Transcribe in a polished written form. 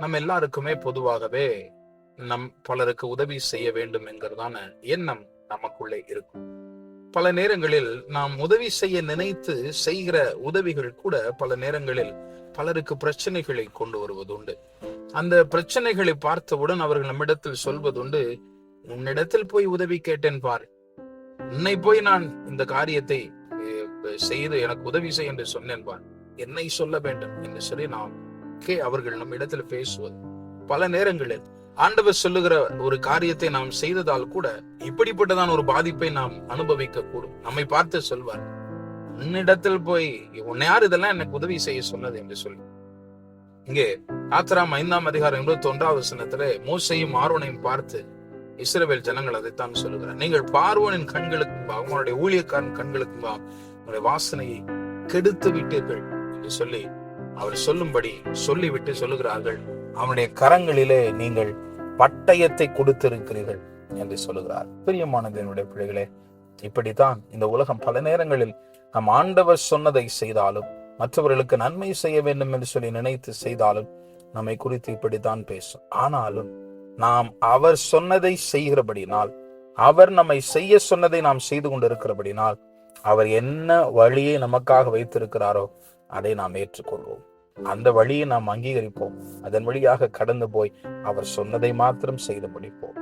நம்ம எல்லாருக்குமே பொதுவாகவே பலருக்கு உதவி செய்ய வேண்டும் என்கிறதான எண்ணம் நமக்குள்ளே இருக்கும். பல நேரங்களில் நாம் உதவி செய்ய நினைத்து செய்கிற உதவிகள் கூட பல நேரங்களில் பலருக்கு பிரச்சனைகளை கொண்டு வருவதுண்டு. அந்த பிரச்சனைகளை பார்த்தவுடன் அவர்கள் நம்மிடத்தில் சொல்வதுண்டு, உன்னிடத்தில் போய் உதவி கேட்டேன் பார், உன்னை போய் நான் இந்த காரியத்தை செய்து எனக்கு உதவி செய்ய என்று சொன்னேன் பார், என்னை சொல்ல வேண்டும் என்று சொல்லி அவர்கள் நம்ம இடத்துல பேசுவது. பல நேரங்களில் ஆண்டவர் சொல்லுகிற ஒரு காரியத்தை நாம் செய்ததால் கூட இப்படிப்பட்டதான் ஒரு பாதிப்பை நாம் அனுபவிக்க கூடும். நம்மை பார்த்து சொல்வார், உன்னிடத்தில் போய் உன்னை யார் இதெல்லாம் எனக்கு உதவி செய்ய சொன்னது என்று சொல்லி. இங்கே ஆத்திராம் 5ஆம் அதிகாரம் 21வது வசனத்திலே மோசையும் ஆரோனையும் பார்த்து இஸ்ரவேல் ஜனங்கள் அதைத்தான் சொல்லுகிறார், நீங்கள் பார்வோனின் கண்களுக்கு அவங்களுடைய ஊழியக்காரன் கண்களுக்கு உங்களுடைய வாசனையை கெடுத்து விட்டீர்கள் என்று சொல்லி அவர் சொல்லும்படி சொல்லிவிட்டு சொல்லுகிறார்கள், அவனுடைய கரங்களிலே நீங்கள் பட்டயத்தை கொடுத்திருக்கிறீர்கள் என்று சொல்லுகிறார். பிரியமானது என்னுடைய பிள்ளைகளே, இப்படித்தான் இந்த உலகம் பல நேரங்களில் நம் ஆண்டவர் சொன்னதை செய்தாலும் மற்றவர்களுக்கு நன்மை செய்ய வேண்டும் என்று சொல்லி நினைத்து செய்தாலும் நம்மை குறித்து இப்படித்தான் பேசும். ஆனாலும் நாம் அவர் சொன்னதை செய்கிறபடினால், அவர் நம்மை செய்ய சொன்னதை நாம் செய்து கொண்டிருக்கிறபடினால், அவர் என்ன வழியை நமக்காக வைத்திருக்கிறாரோ அதை நாம் ஏற்றுக்கொள்வோம். அந்த வழியை நாம் அங்கீகரிப்போம். அதன் வழியாக கடந்து போய் அவர் சொன்னதை மாத்திரம் செய்து முடிப்போம்.